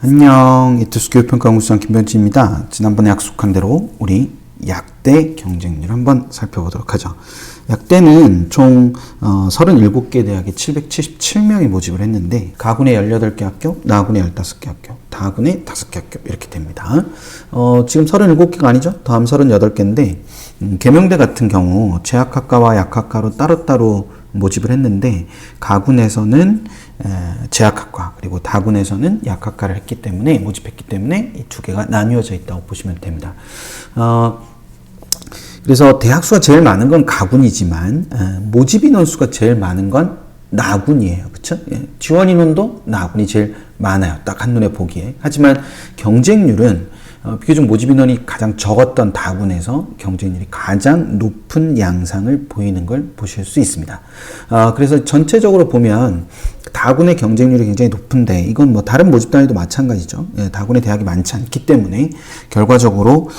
안녕, 이투스 교육평가연구소장 김병진입니다. 지난번에 약속한 대로 우리 약대 경쟁률 한번 살펴보도록 하죠. 약대는 총 37개 대학에 777명이 모집을 했는데 가군에 18개 학교, 나군에 15개 학교, 다군에 5개 학교 이렇게 됩니다. 지금 37개가 아니죠? 다음 38개인데 계명대 같은 경우 제약학과와 약학과로 따로따로 모집을 했는데 가군에서는 제약학과 그리고 다군에서는 약학과를 했기 때문에 모집했기 때문에 이 두 개가 나뉘어져 있다고 보시면 됩니다. 그래서 대학 수가 제일 많은 건 가군이지만 모집 인원 수가 제일 많은 건 나군이에요. 그렇죠? 지원 인원도 나군이 제일 많아요. 딱 한눈에 보기에. 하지만 경쟁률은 비교적 모집 인원이 가장 적었던 다군에서 경쟁률이 가장 높은 양상을 보이는 걸 보실 수 있습니다. 그래서 전체적으로 보면 다군의 경쟁률이 굉장히 높은데 이건 뭐 다른 모집 단위도 마찬가지죠. 다군의 대학이 많지 않기 때문에 결과적으로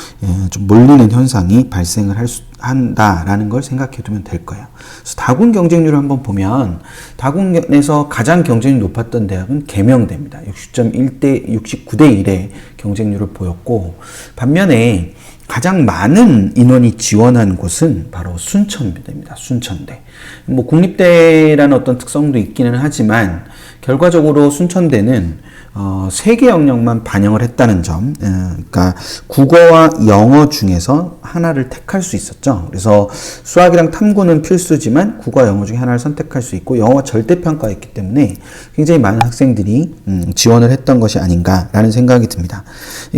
좀 몰리는 현상이 발생을 한다라는 걸 생각해 두면 될 거예요. 그래서 다군 경쟁률을 한번 보면 다군에서 가장 경쟁률이 높았던 대학은 계명대입니다. 69대 1의 경쟁률을 보였고 반면에 가장 많은 인원이 지원한 곳은 바로 순천대입니다. 순천대. 뭐 국립대라는 어떤 특성도 있기는 하지만 결과적으로 순천대는 3개 영역만 반영을 했다는 점, 그러니까 국어와 영어 중에서 하나를 택할 수 있었죠. 그래서 수학이랑 탐구는 필수지만 국어와 영어 중에 하나를 선택할 수 있고 영어가 절대평가였기 때문에 굉장히 많은 학생들이 지원을 했던 것이 아닌가라는 생각이 듭니다.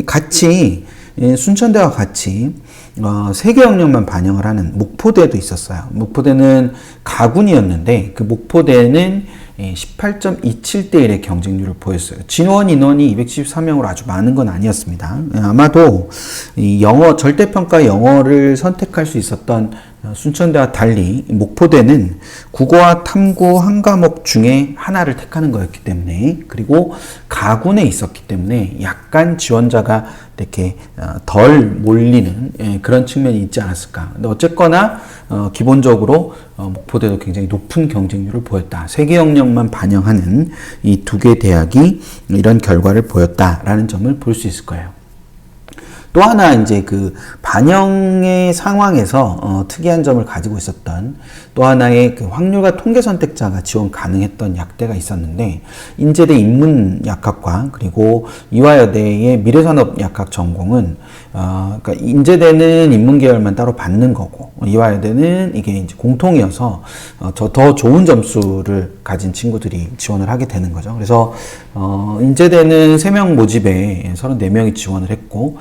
같이 순천대와 같이 3개 영역만 반영을 하는 목포대도 있었어요. 목포대는 가군이었는데 그 목포대는 18.27대 1의 경쟁률을 보였어요. 진원 인원이 273명으로 아주 많은 건 아니었습니다. 아마도 이 영어 절대평가 영어를 선택할 수 있었던 순천대와 달리 목포대는 국어와 탐구 한 과목 중에 하나를 택하는 거였기 때문에 그리고 가군에 있었기 때문에 약간 지원자가 이렇게 덜 몰리는 그런 측면이 있지 않았을까. 근데 어쨌거나 기본적으로 목포대도 굉장히 높은 경쟁률을 보였다. 3개 영역만 반영하는 이 2개 대학이 이런 결과를 보였다라는 점을 볼 수 있을 거예요. 또 하나 이제 그 반영의 상황에서 특이한 점을 가지고 있었던 또 하나의 그 확률과 통계 선택자가 지원 가능했던 약대가 있었는데 인제대 인문약학과 그리고 이화여대의 미래산업약학 전공은 그러니까 인제대는 인문계열만 따로 받는 거고 이화여대는 이게 이제 공통이어서 더 좋은 점수를 가진 친구들이 지원을 하게 되는 거죠. 그래서 인제대는 3명 모집에 34명이 지원을 했고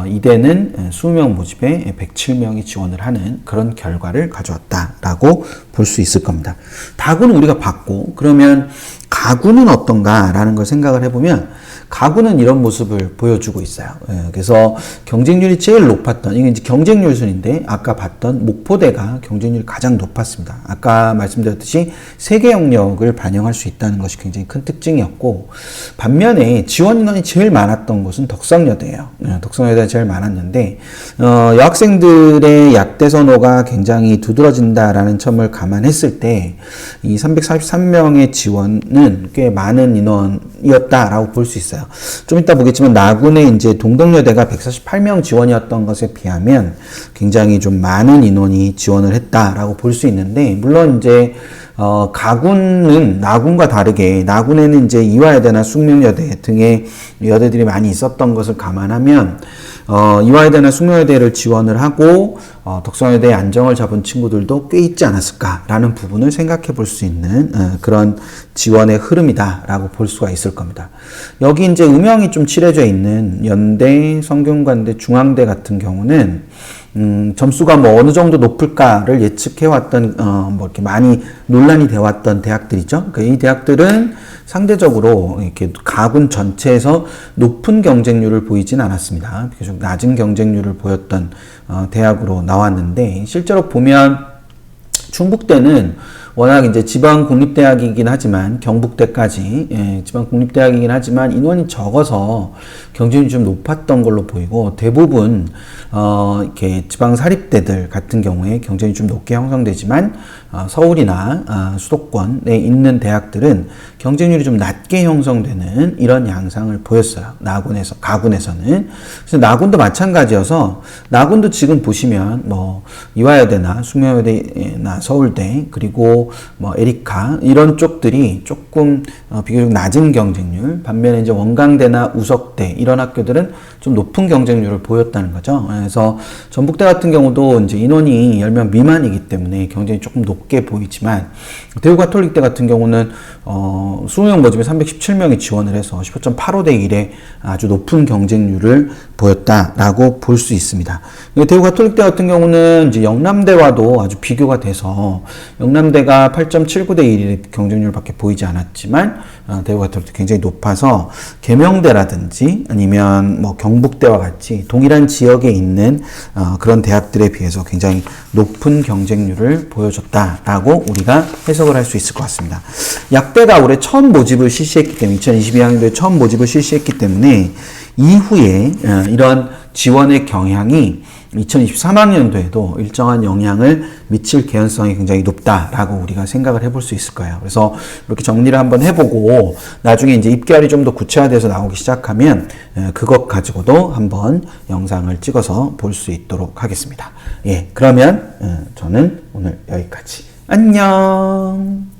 이대는 20명 모집에 107명이 지원을 하는 그런 결과를 가져왔다라고 볼 수 있을 겁니다. 다군은 우리가 봤고 그러면 가군은 어떤가라는 걸 생각을 해보면 가군은 이런 모습을 보여주고 있어요. 그래서 경쟁률이 제일 높았던 이게 이제 경쟁률 순인데 아까 봤던 목포대가 경쟁률이 가장 높았습니다. 아까 말씀드렸듯이 3개 영역을 반영할 수 있다는 것이 굉장히 큰 특징이었고 반면에 지원 인원이 제일 많았던 곳은 덕성여대예요. 덕성여대가 제일 많았는데 여학생들의 약대 선호가 굉장히 두드러진다라는 점을 감안했을 때 이 343명의 지원은 꽤 많은 인원이었다라고 볼 수 있어요. 좀 이따 보겠지만 나군의 이제 동덕여대가 148명 지원이었던 것에 비하면 굉장히 좀 많은 인원이 지원을 했다라고 볼 수 있는데 물론 이제 가군은 나군과 다르게 나군에는 이제 이화여대나 숙명여대 등의 여대들이 많이 있었던 것을 감안하면 이화여대나 숙명여대를 지원을 하고 덕성여대에 안정을 잡은 친구들도 꽤 있지 않았을까라는 부분을 생각해 볼 수 있는 그런 지원의 흐름이다라고 볼 수가 있을 겁니다. 여기 이제 음영이 좀 칠해져 있는 연대, 성균관대, 중앙대 같은 경우는 점수가 뭐 어느 정도 높을까를 예측해왔던, 뭐 이렇게 많이 논란이 되어왔던 대학들이죠. 그러니까 이 대학들은 상대적으로 이렇게 가군 전체에서 높은 경쟁률을 보이진 않았습니다. 비교적 낮은 경쟁률을 보였던 대학으로 나왔는데 실제로 보면 충북대는 워낙 이제 지방 공립대학이긴 하지만 경북대까지 지방 공립대학이긴 하지만 인원이 적어서 경쟁률이 좀 높았던 걸로 보이고 대부분 이렇게 지방 사립대들 같은 경우에 경쟁이 좀 높게 형성되지만 서울이나 수도권에 있는 대학들은 경쟁률이 좀 낮게 형성되는 이런 양상을 보였어요. 가군에서는. 그래서 나군도 마찬가지여서 나군도 지금 보시면 뭐 이화여대나 숙명여대나 서울대 그리고 뭐 에리카 이런 쪽들이 조금 비교적 낮은 경쟁률, 반면에 이제 원광대나 우석대 이런 학교들은 좀 높은 경쟁률을 보였다는 거죠. 그래서 전북대 같은 경우도 이제 인원이 10명 미만이기 때문에 경쟁이 조금 높게 보이지만 대구가톨릭대 같은 경우는 수능 모집에 317명이 지원을 해서 15.85대 1의 아주 높은 경쟁률을 보였다라고 볼 수 있습니다. 대구가톨릭대 같은 경우는 이제 영남대와도 아주 비교가 돼서 영남대가 8.79대 1의 경쟁률밖에 보이지 않았지만 대구가톨릭대 굉장히 높아서 계명대라든지 아니면 뭐 경북대와 같이 동일한 지역에 있는 그런 대학들에 비해서 굉장히 높은 경쟁률을 보여줬다라고 우리가 해석을 할 수 있을 것 같습니다. 약대가 올해 처음 모집을 실시했기 때문에 2022학년도에 처음 모집을 실시했기 때문에 이후에 이런 지원의 경향이 2023학년도에도 일정한 영향을 미칠 개연성이 굉장히 높다라고 우리가 생각을 해볼 수 있을 거예요. 그래서 이렇게 정리를 한번 해보고 나중에 이제 입결이 좀 더 구체화돼서 나오기 시작하면 그것 가지고도 한번 영상을 찍어서 볼 수 있도록 하겠습니다. 예, 그러면 저는 오늘 여기까지. 안녕.